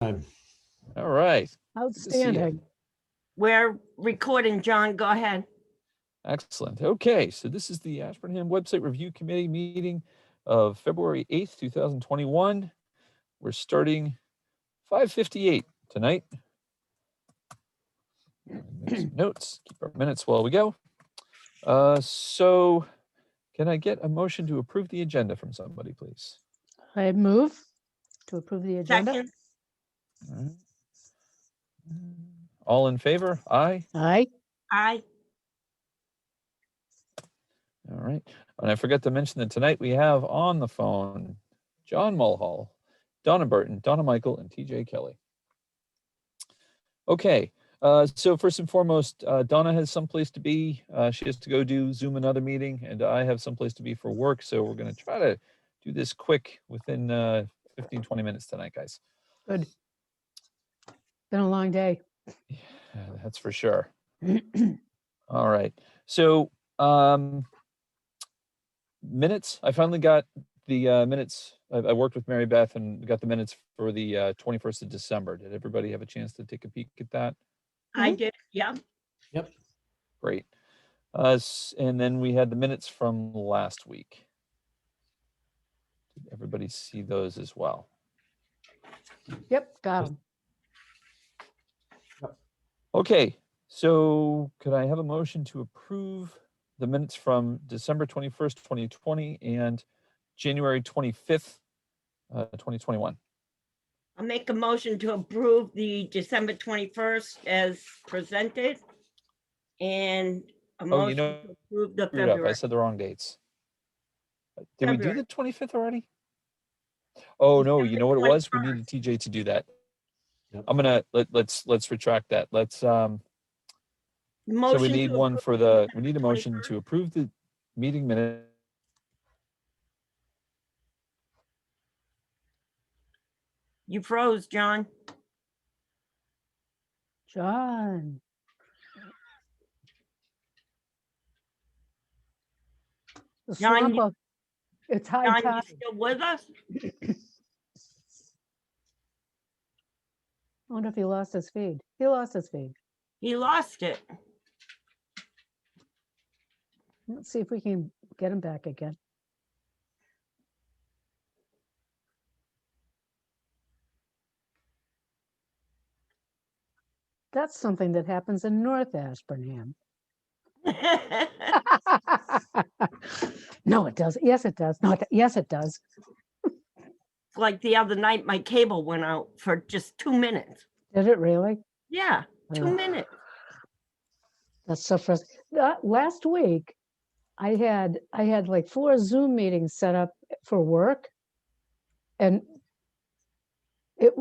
Time. All right. Good to see you. Outstanding. We're recording, John. Go ahead. Excellent. Okay, so this is the Ashburnham Website Review Committee meeting of February 8th, 2021. We're starting 5:58 tonight. Make some notes, keep our minutes while we go. So can I get a motion to approve the agenda from somebody, please? I move to approve the agenda. Second. All right. All in favor? Aye. Aye. Aye. All right. And I forgot to mention that tonight we have on the phone John Mulhall, Donna Burton, Donna Michael, and TJ Kelly. Okay. So first and foremost, Donna has someplace to be. She has to go do Zoom another meeting, and I have someplace to be for work. So we're going to try to do this quick within 15, 20 minutes tonight, guys. Good. Been a long day. Yeah, that's for sure. All right. So minutes, I finally got the minutes. I worked with Mary Beth and got the minutes for the 21st of December. Did everybody have a chance to take a peek at that? I did. Yeah. Yep. Great. And then we had the minutes from last week. Did everybody see those as well? Yep, got them. Okay, so could I have a motion to approve the minutes from December 21st, 2020 and January 25th, 2021? I'll make a motion to approve the December 21st as presented. And a motion to approve the Screwed up. I February. said the wrong dates. Did we do February. the 25th already? Oh no, you know what it was? We December needed TJ to do that. Yep. I'm gonna let's retract that. Let's so we Motion need to one approve for the we need a motion 21st. to approve the meeting minute. You froze, John. John. The John, slump of- It's high John, you tide. still with us? I wonder if he lost his feed. He lost his feed. He lost it. Let's see if we can get him back again. That's something that happens in North Ashburnham. No, it doesn't. Yes, it does. No, yes, it does. Like the other night, my cable went out for just 2 minutes. Did it really? Yeah, 2 Ugh. minutes. That's so frustrating. Last week, I had like 4 Zoom meetings set up for work, and it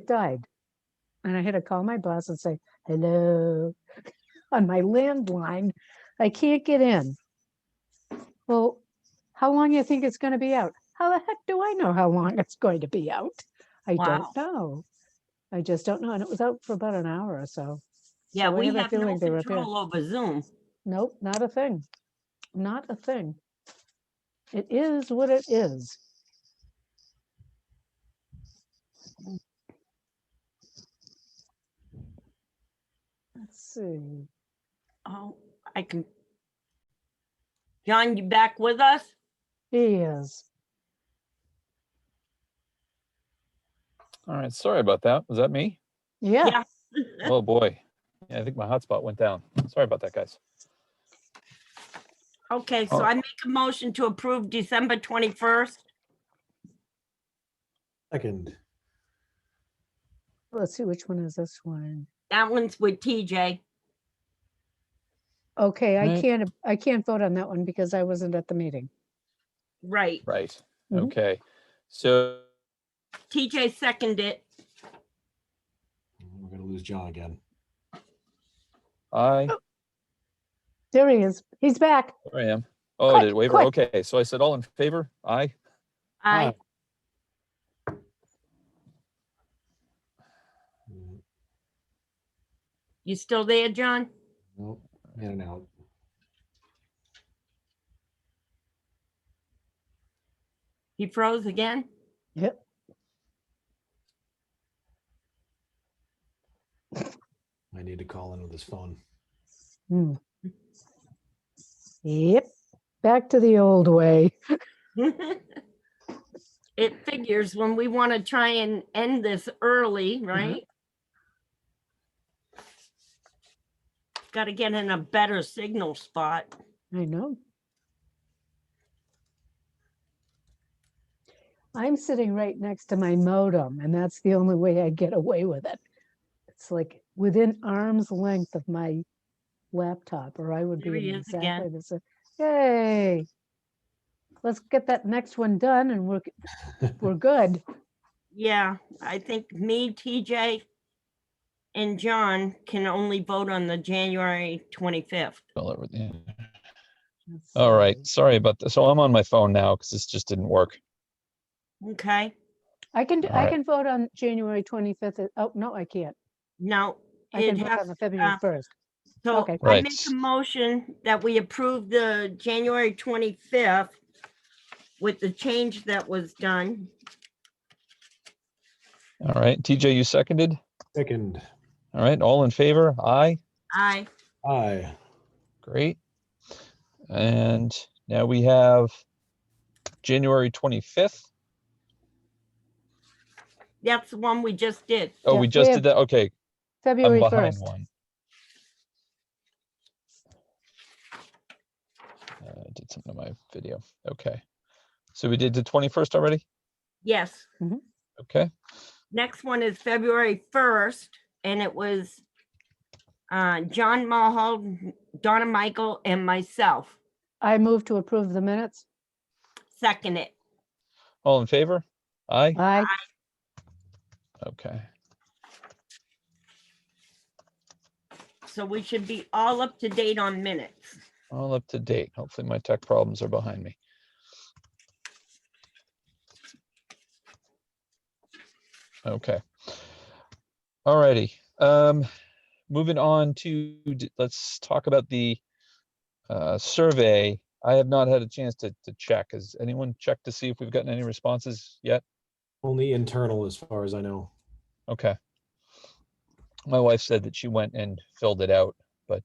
died, and I had to call my boss and say hello on my landline. I can't get in. Well, how long do you think it's going to be out? How the heck do I know how long it's going to be out? I Wow. don't know. I just don't know. And it was out for about an hour or so. Yeah, So I we have a have no feeling they were there. control over Zoom. Nope, not a thing. Not a thing. It is what it is. Let's see. Oh, I can. John, you back with us? He is. All right, sorry about that. Was that me? Yeah. Oh boy. Yeah, I think my hotspot went down. Sorry about that, guys. Okay, so Oh. I make a motion to approve December 21st. Second. Let's see, which one is this one? That one's with TJ. Okay, Right. I can't vote on that one because I wasn't at the meeting. Right. Right. Mhm. Okay. So TJ seconded it. We're gonna lose John again. There he is. He's back. There I am. Oh, Quick, did it waver? quick. Okay, so I said all in favor? Aye. Aye. You still there, John? Nope. In and out. He froze again? Yep. I need to call in with his phone. Hmm. Yep. Back to the old way. It figures when we want to try and end this early, right? Got to get in a better signal spot. I know. I'm sitting right next to my modem, and that's the only way I get away with it. It's like within arm's length of my laptop, or I would There be he in is again. exactly the same. Yay! Let's get that next one done, and we're good. Yeah, I think me, TJ, and John can only vote on the January 25th. Spell everything. Let's All right, see. sorry about this. So I'm on my phone now because this just didn't work. Okay, I can All right. vote on January 25th. Oh, no, I can't. now I can it vote has, on the February 1st. so Okay. I Right. make a motion that we approve the January 25th with the change that was done. All right, TJ, you seconded. Second. All right, all in favor? Aye. Aye. Aye. Great. And now we have January 25th. That's the one we just did. Oh, Yeah, we we just have did that. Okay, I'm February behind 1st. one. I did something on my video. Okay. So we did the 21st already? Yes. Okay. Next one is February 1st, and it was John Mulhall, Donna Michael, and myself. I move to approve the minutes. Second it. All in favor? Aye. Aye. Okay. So we should be all up to date on minutes. All up to date. Hopefully my tech problems are behind me. Okay. All righty. Moving on to, let's talk about the survey. I have not had a chance to check. Has anyone checked to see if we've gotten any responses yet? Only internal as far as I know. Okay. My wife said that she went and filled it out, but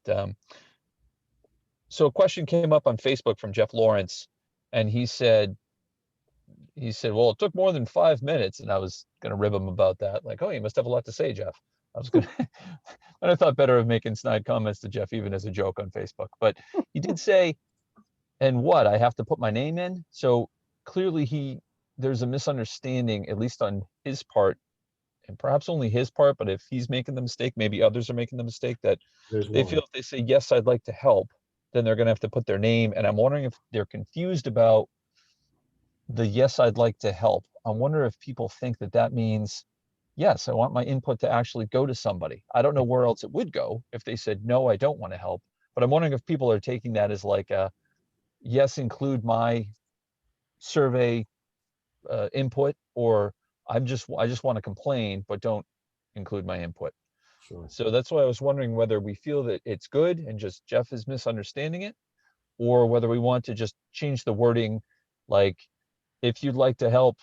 so a question came up on Facebook from Jeff Lawrence, and he said, well, it took more than 5 minutes, and I was going to rib him about that. Like, oh, you must have a lot to say, Jeff. I was going to, but I thought better of making snide comments to Jeff, even as a joke on Facebook. But he did say, and what, I have to put my name in? So clearly there's a misunderstanding, at least on his part, and perhaps only his part, but if he's making the mistake, maybe others are making the mistake, that There's they one. feel if they say, yes, I'd like to help, then they're going to have to put their name. And I'm wondering if they're confused about the yes, I'd like to help. I wonder if people think that that means, yes, I want my input to actually go to somebody. I don't know where else it would go if they said, no, I don't want to help. But I'm wondering if people are taking that as like a, yes, include my survey input, or I just want to complain, but don't include my input. Sure. So that's why I was wondering whether we feel that it's good and just Jeff is misunderstanding it, or whether we want to just change the wording, like, if you'd like to help,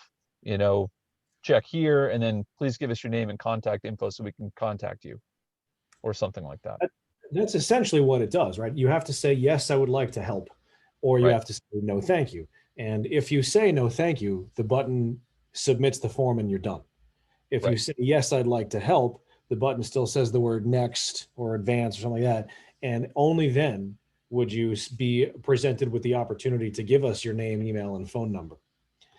check here, and then please give us your name and contact info so we can contact you, or something like that. That's essentially what it does, right? You have to say, yes, I would like to help, or you Right. have to say, no, thank you. And if you say no, thank you, the button submits the form and you're done. If you Right. say, yes, I'd like to help, the button still says the word next or advance or something like that. And only then would you be presented with the opportunity to give us your name, email, and phone number.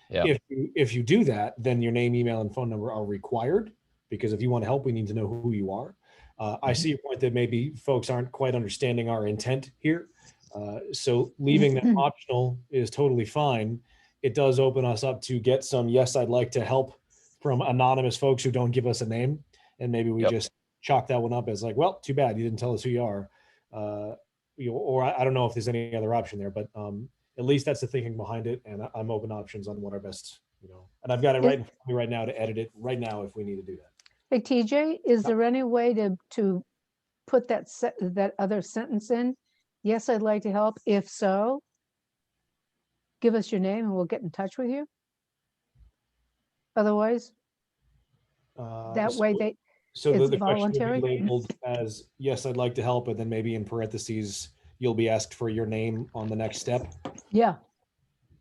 Yeah. If you do that, then your name, email, and phone number are required, because if you want to help, we need to know who you are. I see your point that maybe folks aren't quite understanding our intent here. So leaving that optional is totally fine. It does open us up to get some, yes, I'd like to help from anonymous folks who don't give us a name. And maybe we Yep. just chalk that one up as like, well, too bad you didn't tell us who you are. Or I don't know if there's any other option there, but at least that's the thinking behind it. And I'm open options on what our best, and I've got it right in front of me right now to edit it right now if we need to do that. Hey, TJ, is there any way to put that other sentence in? Yes, I'd like to help. If so, give us your name and we'll get in touch with you. otherwise? That way So- they, So it's the question would be voluntary? labeled as, yes, I'd like to help, and then maybe in parentheses, you'll be asked for your name on the next step. yeah,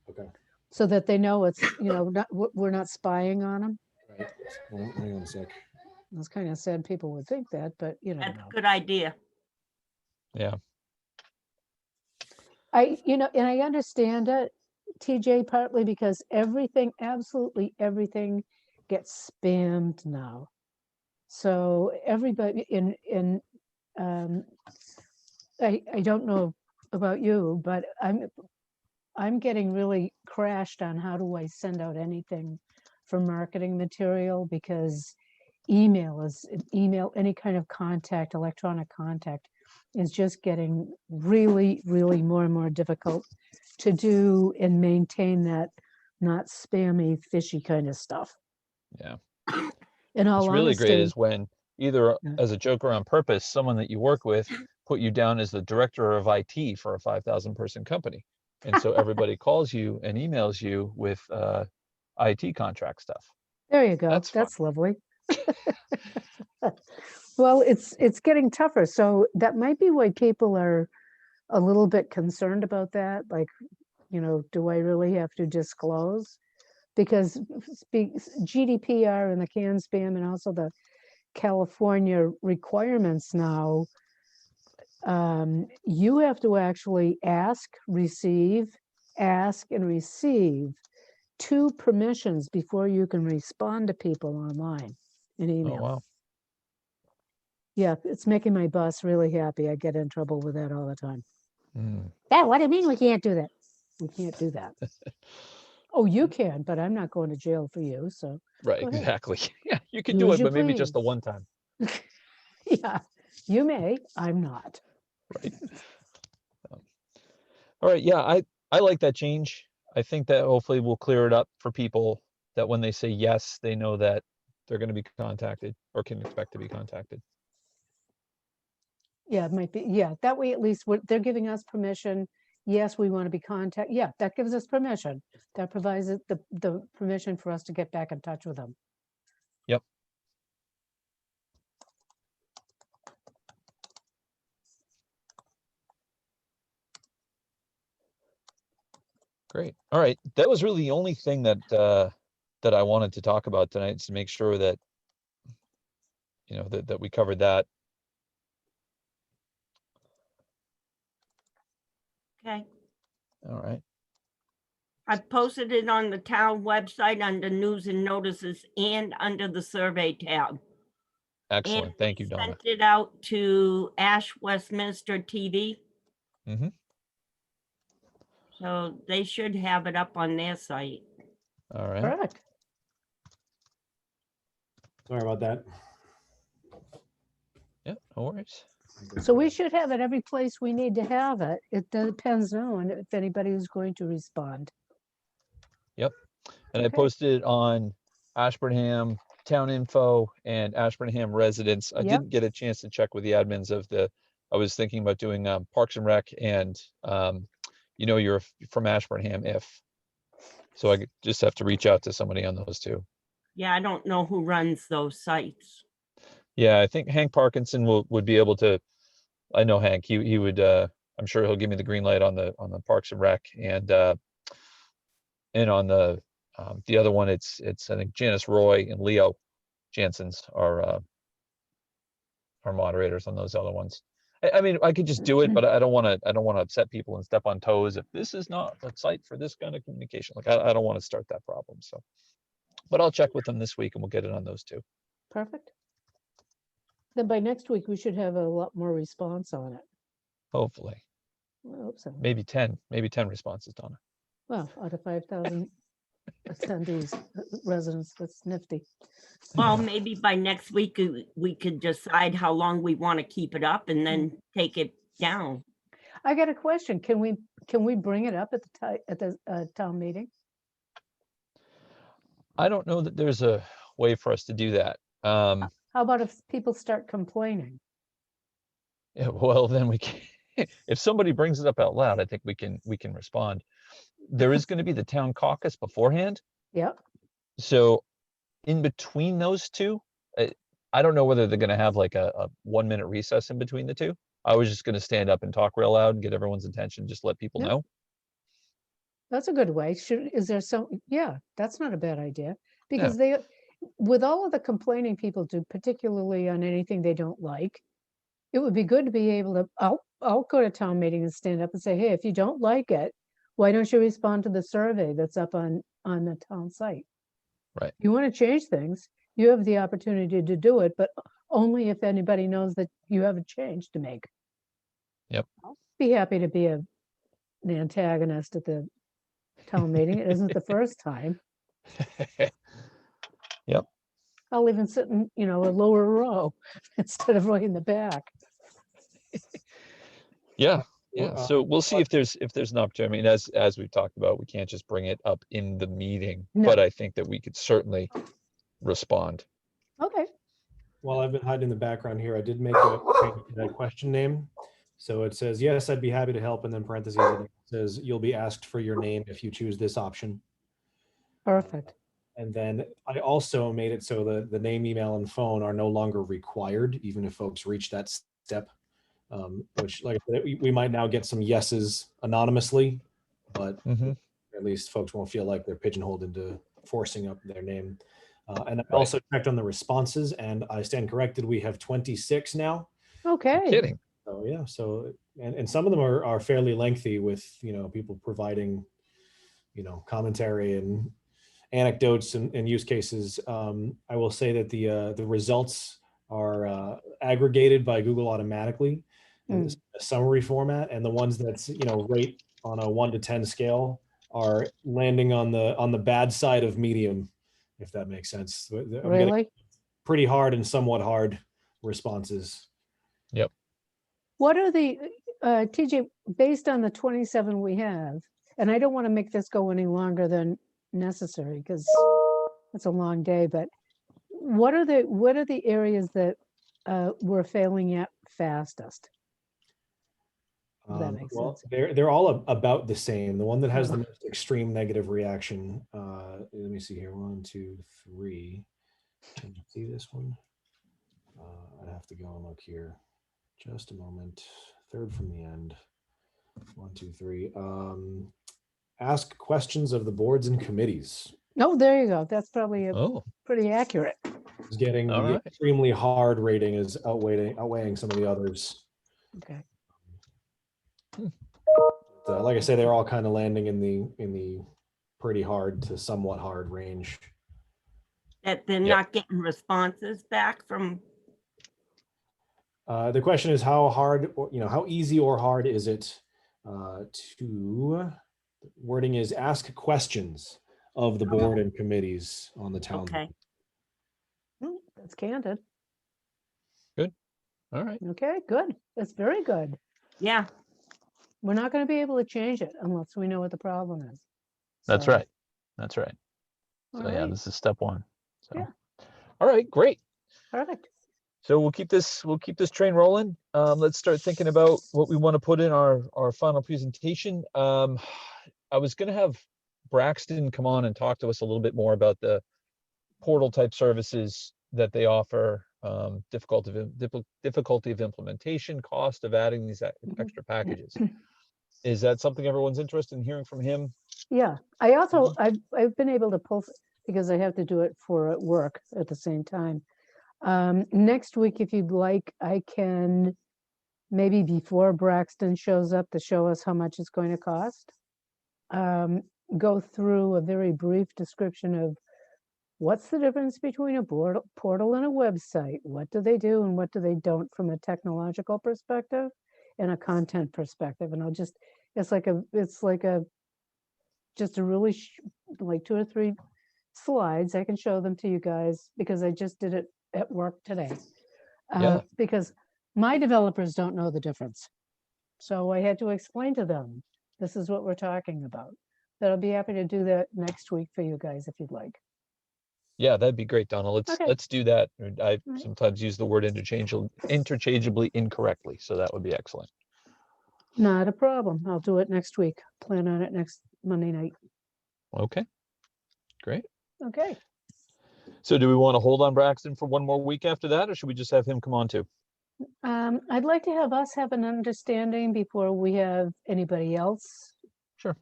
Okay. so that they know it's, not, we're not spying on them. Right. Well, hang on a sec. It's kind of sad people would think that, but you never That's know. a good idea. Yeah. And I understand it, TJ, partly because everything, absolutely everything gets spammed now. So everybody I don't know about you, but I'm getting really crashed on how do I send out anything for marketing material, because email, any kind of contact, electronic contact is just getting really, really more and more difficult to do and maintain that not spammy, fishy kind of stuff. Yeah. In all What's really great honesty, is when either Yeah. as a joke or on purpose, someone that you work with put you down as the director of IT for a 5,000 person company. And so everybody calls you and emails you with IT contract stuff. there you go. That's fun. That's lovely. Well, it's getting tougher. So that might be why people are a little bit concerned about that. Like, do I really have to disclose? Because GDPR and the CAN spam and also the California requirements now, you have to actually ask and receive 2 permissions before you can respond to people online in Oh, email. wow. Yeah, it's making my boss really happy. I get in trouble with that all the time. Mm. Yeah, what do you mean we can't do that? We can't do that. Oh, you can, but I'm not going to jail for you. So Right, go ahead. exactly. Yeah, you can Do do as it, you but maybe just the please. one time. Yeah, you may. I'm not. Right. All right. Yeah, I like that change. I think that hopefully will clear it up for people, that when they say yes, they know that they're going to be contacted or can expect to be contacted. Yeah, it might be. Yeah, that way at least they're giving us permission. Yes, we want to be contacted. Yeah, that gives us permission. That provides the permission for us to get back in touch with them. Yep. Great. All right. That was really the only thing that that I wanted to talk about tonight, is to make sure that that we covered that. Okay. All right. I posted it on the town website under news and notices and under the survey tab. Excellent. And Thank we you, Donna. sent it out to Ash Westminster TV. Mhm. So they should have it up on their site. All right. Correct. Sorry about that. Yeah, no worries. So we should have it every place we need to have it. It depends on if anybody is going to respond. Yep. And I Okay. posted it on Ashburnham Town Info and Ashburnham Residents. I Yep. didn't get a chance to check with the admins of I was thinking about doing Parks and Rec and you're from Ashburnham if. So I just have to reach out to somebody on those two. Yeah, I don't know who runs those sites. Yeah, I think Hank Parkinson would be able to. I know Hank. He would. I'm sure he'll give me the green light on the Parks and Rec and on the other one. It's I think Janice Roy and Leo Jansen's are moderators on those other ones. I mean, I could just do it, but I don't want to upset people and step on toes if this is not a site for this kind of communication. Like I don't want to start that problem. So, but I'll check with them this week and we'll get it on those two. Perfect. Then by next week, we should have a lot more response on it. Hopefully, I hope so. maybe 10 responses, Donna. Well, out of 5,000 attendees, residents, that's nifty. Well, maybe by next week, we could decide how long we want to keep it up and then take it down. I got a question. Can we bring it up at the town meeting? I don't know that there's a way for us to do that. How about if people start complaining? Yeah, well, then we can. If somebody brings it up out loud, I think we can respond. There is going to be the town caucus beforehand. Yep. So in between those two, I don't know whether they're going to have like a 1 minute recess in between the two. I was just going to stand up and talk real loud and get everyone's attention, just let people Yeah. know. That's a good way. Is there some, yeah, that's not a bad idea. Because with all of the complaining people do, particularly on anything they don't like, it would be good to be able to, I'll go to town meeting and stand up and say, hey, if you don't like it, why don't you respond to the survey that's up on the town site? Right. You want to change things, you have the opportunity to do it, but only if anybody knows that you have a change to make. Yep. I'll be happy to be an antagonist at the town meeting. It isn't the first time. Yep. I'll even sit in, a lower row instead of right in the back. Yeah. Yeah. So we'll see if there's an opportunity. I mean, as we've talked about, we can't just bring it up in the meeting, No. but I think that we could certainly respond. Okay. While I've been hiding in the background here, I did make a question name. So it says, yes, I'd be happy to help. And then parentheses, it says, you'll be asked for your name if you choose this option. Perfect. And then I also made it so that the name, email, and phone are no longer required, even if folks reach that step. Which, like I said, we might now get some yeses anonymously, but at least folks won't feel like they're pigeonholed into forcing up their name. And I also checked on the responses, and I stand corrected. We have 26 now. Okay. You're kidding. So yeah, so and some of them are fairly lengthy with people providing commentary and anecdotes and use cases. I will say that the results are aggregated by Google automatically in a summary format, and the ones that's rate on a 1 to 10 scale are landing on the bad side of medium, if that makes sense. I'm getting pretty hard and somewhat hard responses. Yep. What are the TJ, based on the 27 we have, and I don't want to make this go any longer than necessary because it's a long day, but what are the areas that we're failing at fastest? If that makes sense. They're all about the same. The one that has the most extreme negative reaction. Let me see here. 1, 2, 3. Can you see this one? I have to go and look here. Just a moment. Third from the end. 1, 2, 3. Ask questions of the boards and committees. Oh, there you go. That's probably pretty accurate. It's getting the extremely hard rating is outweighing some of the others. Okay. Like I say, they're all kind of landing in the pretty hard to somewhat hard range. That they're not getting responses back from. The question is how hard, how easy or hard is it to, wording is ask questions of the board and committees on the town. Okay. That's candid. Good. All right. Okay, good. That's very good. Yeah. We're not going to be able to change it unless we know what the problem is. That's right. That's right. So yeah, this is step 1. So all right, great. Perfect. So we'll keep this train rolling. Let's start thinking about what we want to put in our final presentation. I was going to have Braxton come on and talk to us a little bit more about the portal type services that they offer, difficulty of implementation, cost of adding these extra packages. Is that something everyone's interested in hearing from him? Yeah, I also I've been able to pull, because I have to do it for work at the same time. Next week, if you'd like, I can, maybe before Braxton shows up to show us how much it's going to cost, go through a very brief description of what's the difference between a portal and a website. What do they do and what do they don't from a technological perspective and a content perspective. And I'll just, it's like just a really like 2 or 3 slides. I can show them to you guys because I just did it at work today. Because my developers don't know the difference. So I had to explain to them, this is what we're talking about. But I'll be happy to do that next week for you guys if you'd like. Yeah, that'd be great, Donna. Let's do that. I sometimes use the word interchangeably incorrectly, so that would be excellent. Not a problem. I'll do it next week. Plan on it next Monday night. Okay, great. Okay. So do we want to hold on Braxton for one more week after that, or should we just have him come on too? I'd like to have us have an understanding before we have anybody else. Sure.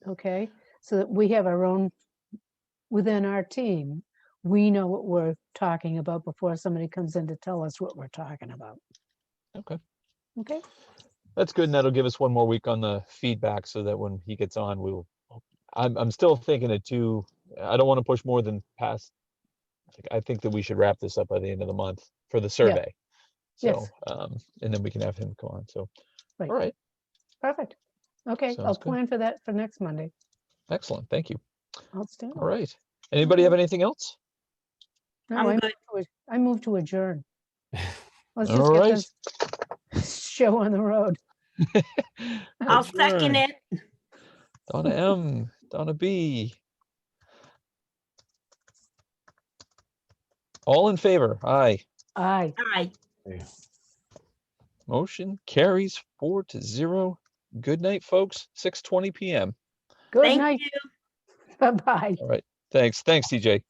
Okay, so that we have our own, within our team, we know what we're talking about before somebody comes in to tell us what we're talking about. Okay. Okay, That's good, and that'll give us one more week on the feedback so that when he gets on, I'm still thinking it too. I don't want to push more than past. I think that we should wrap this up by the end of the month for the survey. So, Yes. and then we can have him come on. So, Right. all right, perfect. Okay, I'll Sounds good. plan for that for next Monday. excellent. Thank you. Outstanding. All right. Anybody have anything else? No, I'm good. I move to adjourn. Let's All just get right. this show on the road. I'll second Adjourn. it. Donna M, Donna B. All in favor? Aye. Aye. Aye. Motion carries 4-0. Good night, folks. 6:20 p.m. Good Thank night. you. Bye-bye. All right. Thanks. Thanks, TJ.